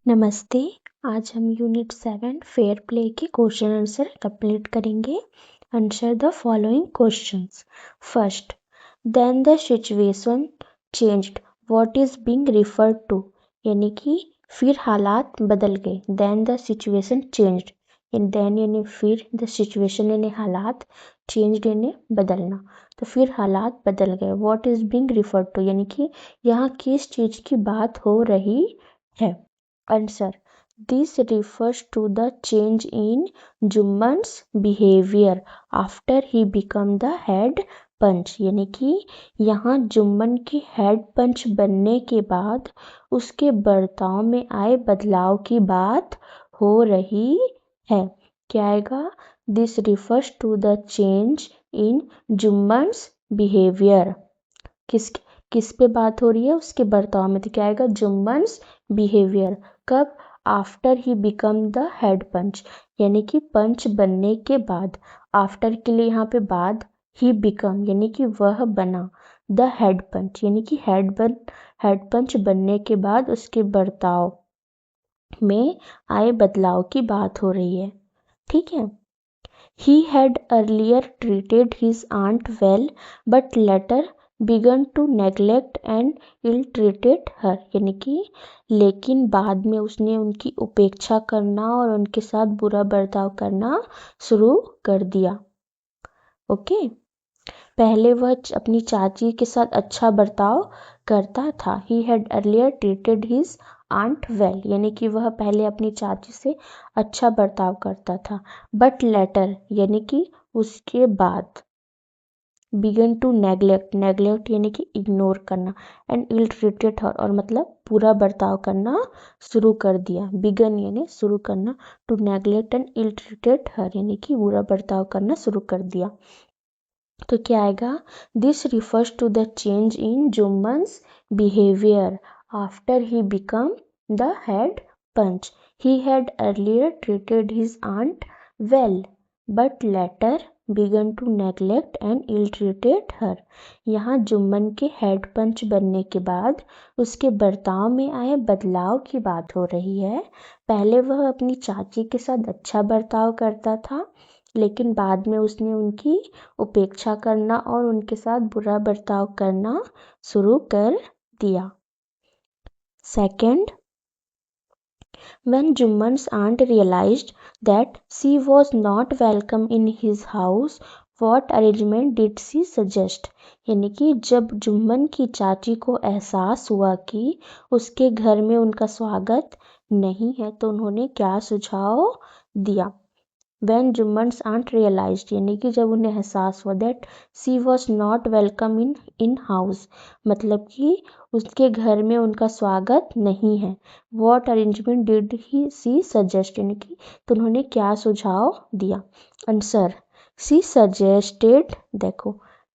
नमस्ते। आज हम यूनिट 7 फेयर प्ले के क्वेश्चन आंसर कंप्लीट करेंगे। Answer the following questions. First, then the situation changed, what is being referred to, यानी कि फिर हालात बदल गए। Then the situation changed, then यानी फिर, द सिचुएशन यानी हालात, चेंज्ड यानी बदलना, तो फिर हालात बदल गए। What is being referred to यानी कि यहाँ किस चीज की बात हो रही है। Answer. This refers to the change in Juman's behavior after he became the head पंच, यानी कि यहाँ जुम्मन के हेड पंच बनने के बाद उसके बर्ताव में आए बदलाव की बात हो रही है। क्या आएगा? This refers to the change in Jumman's behaviour. किस पे बात हो रही है? उसके बर्ताव में। तो क्या आएगा? जुम्मन्स बिहेवियर। कब? After he become the head panch, यानी कि पंच बनने के बाद। आफ्टर के लिए यहाँ पे बाद, ही बिकम यानी कि वह बना, द हेड पंच यानी कि हेड पंच बनने के बाद उसके बर्ताव में आए बदलाव की बात हो रही है। ठीक है। He had earlier treated his aunt well, but later began to neglect and ill-treated her, यानी कि लेकिन बाद में उसने उनकी उपेक्षा करना और उनके साथ बुरा बर्ताव करना शुरू कर दिया। ओके। पहले वह अपनी चाची के साथ अच्छा बर्ताव करता था। He had earlier treated his aunt well, यानी कि वह पहले अपनी चाची से अच्छा बर्ताव करता था। बट लेटर यानी कि उसके बाद। बिगन टू नेग्लेक्ट, नेग्लेक्ट यानी कि इग्नोर करना, एंड इल ट्रीटेड हर, और मतलब बुरा बर्ताव करना शुरू कर दिया। बिगन यानी शुरू करना, to neglect and ill treated her यानी कि बुरा बर्ताव करना शुरू कर दिया। तो क्या आएगा? This refers to the change in Jumman's behaviour after he become the head panch. He had earlier treated his aunt well, but later began to neglect and ill treated her. यहाँ जुम्मन के हेड पंच बनने के बाद उसके बर्ताव में आए बदलाव की बात हो रही है। पहले वह अपनी चाची के साथ अच्छा बर्ताव करता था, लेकिन बाद में उसने उनकी उपेक्षा करना और उनके साथ बुरा बर्ताव करना शुरू कर दिया। Second, when Juman's aunt realized that she was not welcome in his house, what arrangement did she suggest? यानी कि जब जुम्मन की चाची को एहसास हुआ कि उसके घर में उनका स्वागत नहीं है, तो उन्होंने क्या सुझाव दिया? When Juman's aunt realized, यानी कि जब उन्हें एहसास हुआ that she was not welcome in house, मतलब कि उसके घर में उनका स्वागत नहीं है। What arrangement did she suggest, यानी कि तो उन्होंने क्या सुझाव दिया? आंसर, she suggested, देखो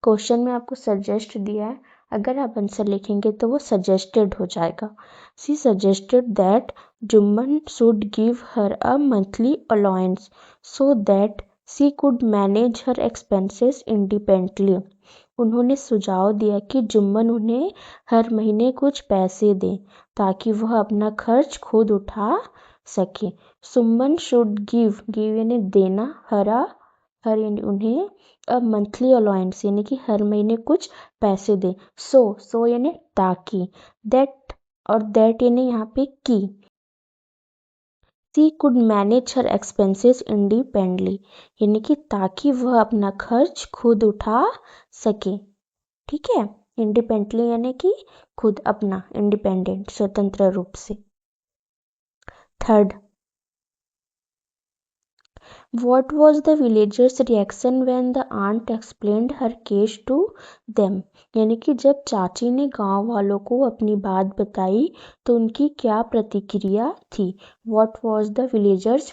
क्वेश्चन में आपको सजेस्ट दिया है, अगर आप आंसर लिखेंगे तो वो सजेस्टेड हो जाएगा। She suggested that Juman should give her a monthly allowance so that she could manage her expenses independently. उन्होंने सुझाव दिया कि जुम्मन उन्हें हर महीने कुछ पैसे दें ताकि वह अपना खर्च खुद उठा सके। सुमन शुड गिव, गिव यानी देना, हर यानी उन्हें, अब मंथली अलाउंस यानी कि हर महीने कुछ पैसे दें। सो यानी ताकि, दैट और दैट यानी यहाँ पे की। She could manage her expenses independently, यानी कि ताकि वह अपना खर्च खुद उठा सके। ठीक है। इंडिपेंडेंटली यानी कि खुद, अपना, इंडिपेंडेंट स्वतंत्र रूप से। Third, what was the villagers' reaction when the aunt explained her case to them? यानी कि जब चाची ने गांव वालों को अपनी बात बताई तो उनकी क्या प्रतिक्रिया थी? What was the villagers'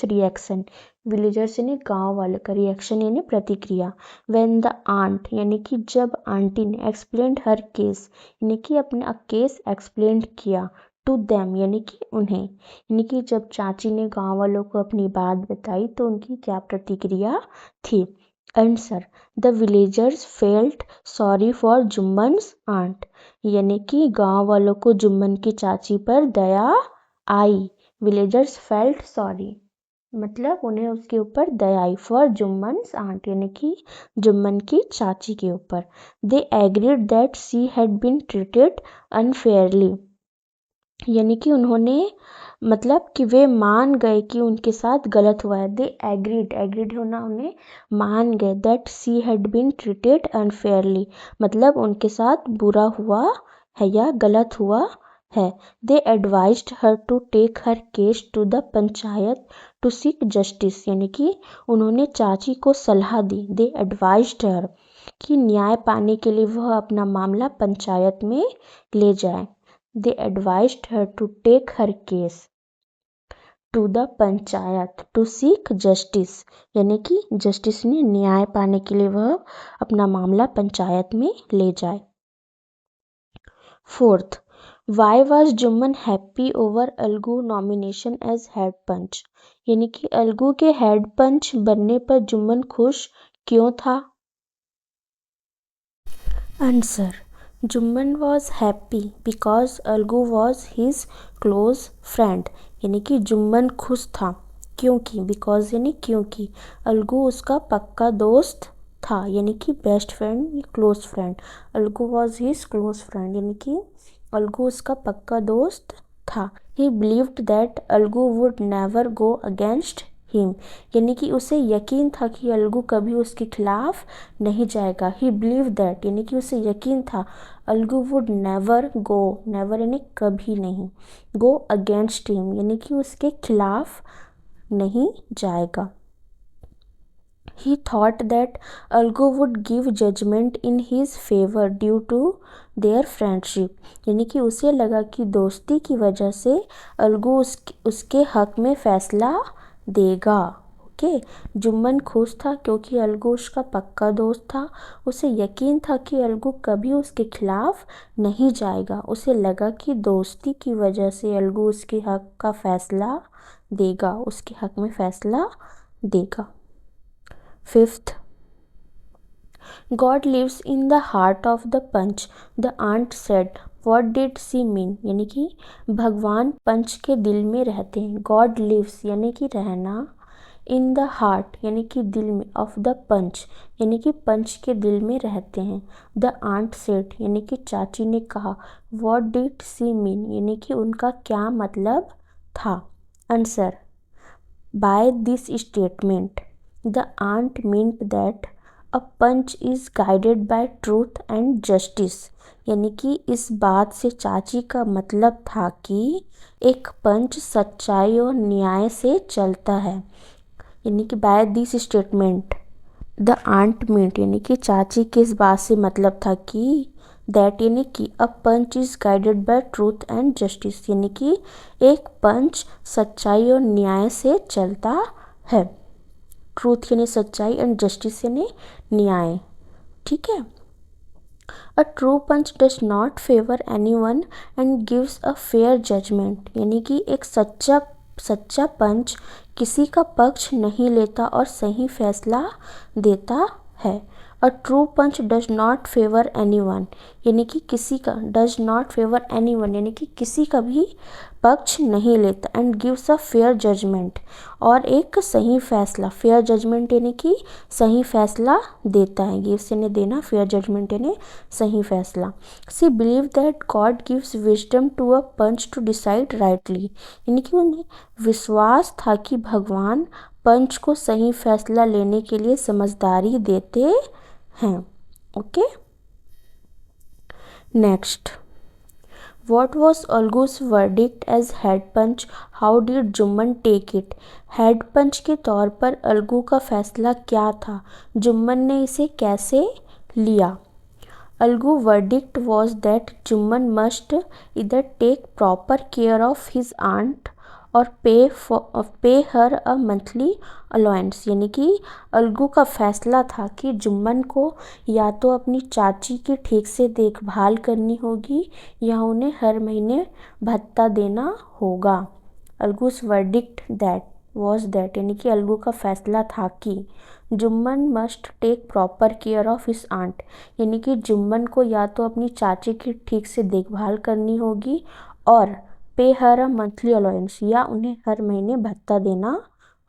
reaction? Villagers यानी गांव वाले का, रिएक्शन यानी प्रतिक्रिया। When the aunt यानी कि जब आंटी ने explained her case यानी कि अपना केस एक्सप्लेन किया, टू देम यानी कि उन्हें, यानी कि जब चाची ने गांव वालों को अपनी बात बताई तो उनकी क्या प्रतिक्रिया थी? Answer, the villagers felt sorry for Jumman's aunt, यानी कि गांव वालों को जुम्मन की चाची पर दया आई विलेजर्स फेल्ट सॉरी, मतलब उन्हें उसके ऊपर दया आई। फॉर जुम्मन्स आंट, यानी कि जुम्मन की चाची के ऊपर। They agreed that she had been treated unfairly, यानी कि उन्होंने मतलब कि वे मान गए कि उनके साथ गलत हुआ है। दे एग्रीड होना, उन्हें मान गए। That she had been treated unfairly, मतलब उनके साथ बुरा हुआ है या गलत हुआ है। They advised her to take her case to the panchayat to seek justice, यानी कि उन्होंने चाची को सलाह दी। दे एडवाइज्ड हर, कि न्याय पाने के लिए वह अपना मामला पंचायत में ले जाए। They advised her to take her case to the panchayat to seek justice, यानी कि जस्टिस में न्याय पाने के लिए वह अपना मामला पंचायत में ले जाए। Fourth, why was Jumman happy over Algu nomination as head panch, यानी कि अलगू के हेड पंच बनने पर जुम्मन खुश क्यों था? Answer, Jumman was happy because Algu was his close friend, यानी कि जुम्मन खुश था क्योंकि, बिकॉज यानी क्योंकि अलगू उसका पक्का दोस्त था, यानी कि best friend, close friend. Algu was his close friend, यानी कि अलगू उसका पक्का दोस्त था। ही believed that Algu would never go against him, यानी कि उसे यकीन था कि अलगू कभी उसके खिलाफ नहीं जाएगा। ही बिलीव दैट, यानी कि उसे यकीन था Algu would never go, never यानी कभी नहीं, गो अगेंस्ट हिम, यानी कि उसके खिलाफ नहीं जाएगा। He thought that Algu would give judgment in his favor due to their friendship, यानी कि उसे लगा कि दोस्ती की वजह से अलगू उसके हक में फैसला देगा। ओके, जुम्मन खुश था क्योंकि अलगू उसका पक्का दोस्त था। उसे यकीन था कि अलगू कभी उसके खिलाफ नहीं जाएगा। उसे लगा कि दोस्ती की वजह से अलगू उसके हक का फैसला देगा, उसके हक में फैसला देगा। Fifth, God lives in the heart of the punch, the aunt said. What did she mean? यानी कि भगवान पंच के दिल में रहते हैं। God lives यानी कि रहना, in the heart यानी कि दिल में, of the punch यानी कि पंच के दिल में रहते हैं। The aunt said यानी कि चाची ने कहा। What did she mean यानी कि उनका क्या मतलब था? Answer, by this statement the aunt meant that a punch is guided by truth and justice, यानी कि इस बात से चाची का मतलब था कि एक पंच सच्चाई और न्याय से चलता है। यानी कि by this statement the aunt meant यानी कि चाची के इस बात से मतलब था कि दैट यानी कि a panch is guided by truth and justice, यानी कि एक पंच सच्चाई और न्याय से चलता है। ट्रूथ यानी सच्चाई एंड जस्टिस यानी न्याय। ठीक है। A true panch does not favour anyone and gives a fair judgement, यानी कि एक सच्चा पंच किसी का पक्ष नहीं लेता और सही फैसला देता है। A true panch does not favour anyone, यानी कि किसी का, डज नॉट फेवर एनीवन यानी कि किसी का भी पक्ष नहीं लेता। And gives a fair judgement, और एक सही फैसला, फेयर जजमेंट यानी कि सही फैसला देता है। गिव्स यानी देना, फेयर जजमेंट यानी सही फैसला। She believe that god gives wisdom to a panch to decide rightly, यानी कि उन्हें विश्वास था कि भगवान पंच को सही फैसला लेने के लिए समझदारी देते हैं। Okay, next, What was Olgu's verdict as head punch? How did Jumman take it? Head panch के तौर पर अलगू का फैसला क्या था? जुम्मन ने इसे कैसे लिया? Algu verdict was that Jumman must either take proper care of his aunt और पे हर अ मंथली अलाउंस, यानी कि अलगू का फैसला था कि जुम्मन को या तो अपनी चाची की ठीक से देखभाल करनी होगी या उन्हें हर महीने भत्ता देना होगा। Algu's verdict that was that, यानी कि अलगू का फैसला था कि Jumman must take proper care of his aunt, यानी कि जुम्मन को या तो अपनी चाची की ठीक से देखभाल करनी होगी और पे हर अ मंथली अलाउंस, या उन्हें हर महीने भत्ता देना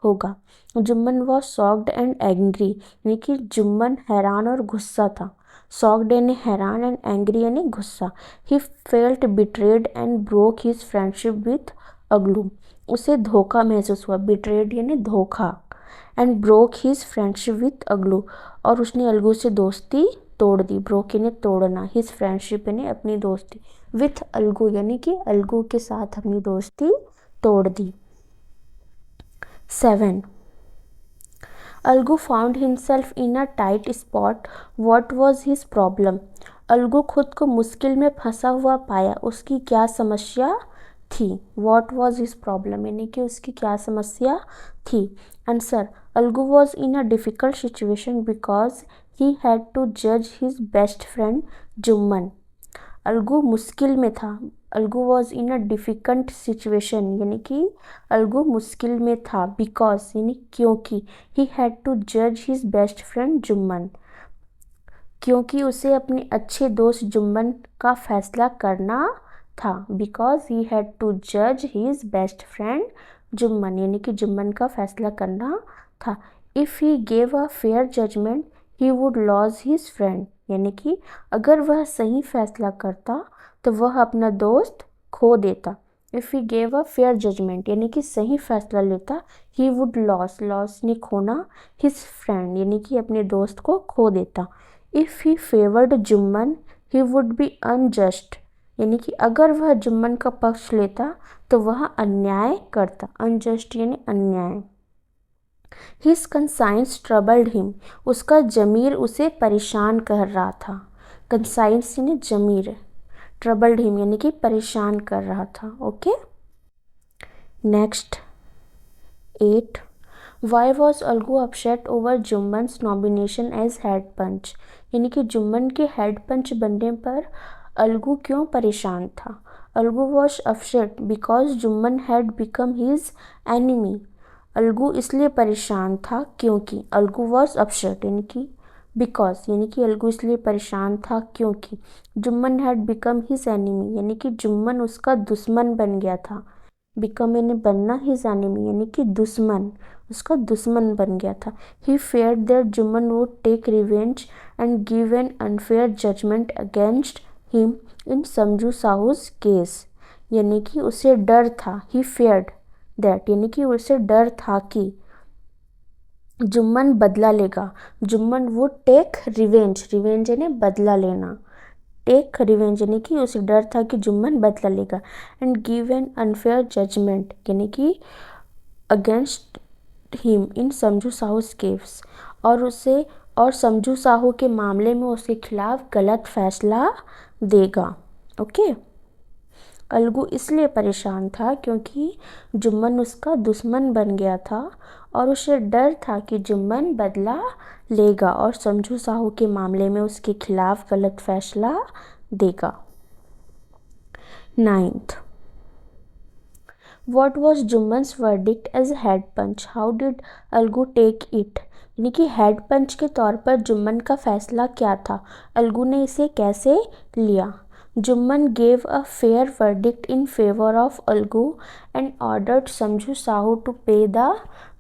होगा। Jumman was shocked and angry, यानी कि जुम्मन हैरान और गुस्सा था। शॉक्ड यानी हैरान एंड एंग्री यानी गुस्सा। He felt betrayed and broke his friendship with अगलू, उसे धोखा महसूस हुआ। बिट्रेड यानी धोखा, and broke his friendship with अगलू, और उसने अलगू से दोस्ती तोड़ दी। ब्रोक यानी तोड़ना, हिज फ्रेंडशिप यानी अपनी दोस्ती, विथ अलगू यानी कि अलगू के साथ अपनी दोस्ती तोड़ दी। 7. Algu found himself in a tight spot, what was his problem. Algu खुद को मुश्किल में फंसा हुआ पाया, उसकी क्या समस्या थी। व्हाट वॉज हिज प्रॉब्लम यानी कि उसकी क्या समस्या थी। Answer, Algu was in a difficult situation because he had to जज his best friend Jumman. Algu मुश्किल में था। Algu was in a difficult situation यानी कि अलगू मुश्किल में था, बिकॉज यानी क्योंकि, ही हैड टू जज हिज बेस्ट फ्रेंड जुम्मन, क्योंकि उसे अपने अच्छे दोस्त जुम्मन का फैसला करना था। बिकॉज ही हैड टू जज हिज बेस्ट फ्रेंड जुम्मन, यानी कि जुम्मन का फैसला करना था। If he gave a fair judgement he would loss his friend, यानी कि अगर वह सही फैसला करता तो वह अपना दोस्त खो देता। If he gave a fair judgement यानी कि सही फैसला लेता, ही वुड लॉस ने खोना, हिज फ्रेंड यानी कि अपने दोस्त को खो देता। If he favoured Jumman he would be unjust, यानी कि अगर वह जुम्मन का पक्ष लेता तो वह अन्याय करता। अनजस्ट यानी अन्याय। हिज कंसाइंस ट्रबल्ड हिम, उसका जमीर उसे परेशान कर रहा था। कंसाइंस यानी जमीर, ट्रबल्ड हिम यानी कि परेशान कर रहा था। Okay, next 8. Why was Algu upset over Jumman's nomination as head panch, यानी कि जुम्मन के हेड पंच बनने पर अलगू क्यों परेशान था। Algu was upset because Jumman had become his enemy, Algu इसलिए परेशान था क्योंकि, अलगू वॉज अपसेट यानी कि बिकॉज, यानी कि अलगू इसलिए परेशान था क्योंकि Jumman had become his enemy, यानी कि जुम्मन उसका दुश्मन बन गया था। बिकम यानी बनना, हिज एनिमी यानी कि दुश्मन, उसका दुश्मन बन गया था। He feared that Jumman would take revenge and give an unfair judgment against him in Samjhu Sahu's case, यानी कि उसे डर था। ही फेयर्ड दैट यानी कि उसे डर था कि जुम्मन बदला लेगा। Jumman would take revenge, revenge यानी बदला लेना, टेक रिवेंज यानी कि उसे डर था कि जुम्मन बदला लेगा। And give an unfair judgement यानी कि अगेंस्ट हिम इन समझू साहू केस, और समझू साहू के मामले में उसके खिलाफ गलत फैसला देगा। ओके, अलगू इसलिए परेशान था क्योंकि जुम्मन उसका दुश्मन बन गया था और उसे डर था कि जुम्मन बदला लेगा और समझू साहू के मामले में उसके खिलाफ गलत फैसला देगा। 9th. What was जुम्मन्स verdict as head punch? How did Algu take it? यानी कि हेड पंच के तौर पर जुम्मन का फैसला क्या था, अलगू ने इसे कैसे लिया। Jumman gave a fair verdict in favor of Algu and ordered समझू Sahu to pay the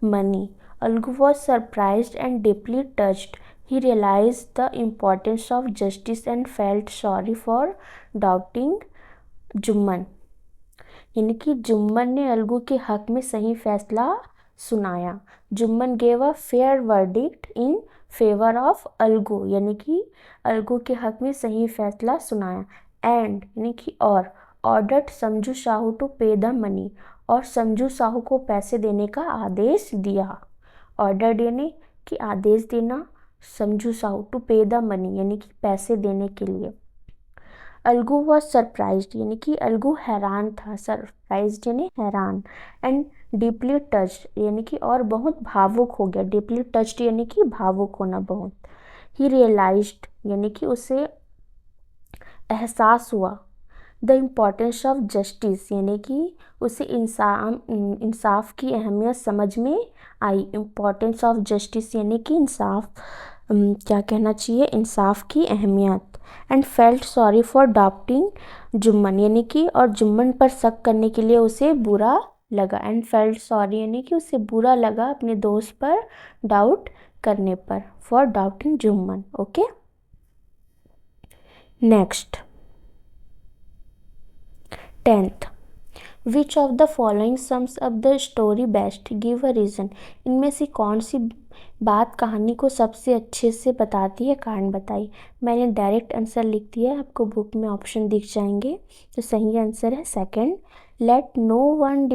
money. Algu was surprised and deeply touched. He realized the importance of justice and felt sorry for doubting Jumman, यानी कि जुम्मन ने अलगू के हक में सही फैसला सुनाया। Jumman gave a fair verdict in favour of Algu, यानी कि अलगू के हक में सही फैसला सुनाया। एंड यानी कि और, ऑर्डर्ड समझू साहू टू पे द मनी, और समझू साहू को पैसे देने का आदेश दिया। ऑर्डर्ड यानी कि आदेश देना, समझू साहू टू पे द मनी यानी कि पैसे देने के लिए। अलगू वॉज सरप्राइज्ड यानी कि अलगू हैरान था। सरप्राइज्ड यानी हैरान। एंड डीपली टच्ड यानी कि और बहुत भावुक हो गया। डीपली टच्ड यानी कि भावुक होना बहुत। ही रियलाइज्ड यानी कि उसे एहसास हुआ। द इम्पोर्टेंस ऑफ जस्टिस यानी कि उसे इंसाफ की अहमियत समझ में आई। इम्पोर्टेंस ऑफ जस्टिस यानी कि इंसाफ क्या कहना चाहिए, इंसाफ की अहमियत। And felt sorry for doubting Jumman, यानी कि और जुम्मन पर शक करने के लिए उसे बुरा लगा। एंड फेल्ट सॉरी यानी कि उसे बुरा लगा अपने दोस्त पर डाउट करने पर, for doubting Jumman. Okay, next 10th, which of the following sums up the story best, give a reason. इनमें से कौन सी बात कहानी को सबसे अच्छे से बताती है, कारण बताइए। मैंने डायरेक्ट आंसर लिख दिया है, आपको बुक में ऑप्शन दिख जाएंगे। तो सही आंसर है second, let no one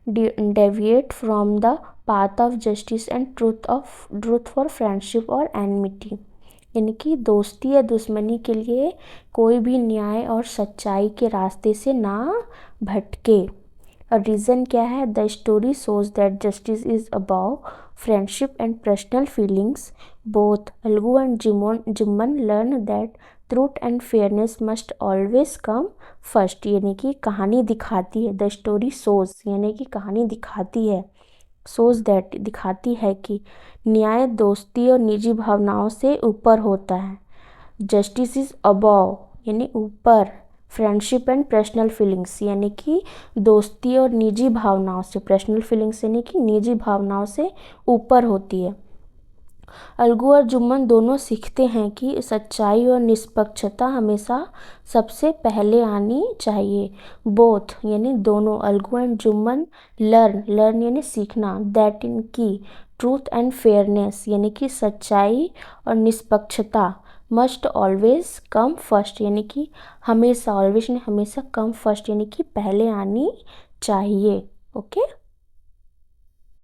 deviate from the path of justice and truth for friendship और एनमिटी, यानी कि दोस्ती या दुश्मनी के लिए कोई भी न्याय और सच्चाई के रास्ते से ना भटके। और रीज़न क्या है, the story shows that justice is above friendship and personal feelings, both Algu and Jumman learn that truth and fairness must always come first, यानी कि कहानी दिखाती है, द स्टोरी शोज यानी कि कहानी दिखाती है, शोज दैट दिखाती है कि न्याय दोस्ती और निजी भावनाओं से ऊपर होता है, जस्टिस इज अबव यानी ऊपर, फ्रेंडशिप एंड पर्सनल फीलिंग्स यानी कि दोस्ती और निजी भावनाओं से, पर्सनल फीलिंग्स यानी कि निजी भावनाओं से ऊपर होती है। अलगू और जुम्मन दोनों सीखते हैं कि सच्चाई और निष्पक्षता हमेशा सबसे पहले आनी चाहिए। बोथ यानी दोनों, अलगू एंड जुम्मन लर्न यानी सीखना, दैट इन की ट्रूथ एंड फेयरनेस यानी कि सच्चाई और निष्पक्षता मस्ट ऑलवेज कम फर्स्ट यानी कि हमेशा, ऑलवेज ने हमेशा कम फर्स्ट यानी कि पहले आनी चाहिए। ओके।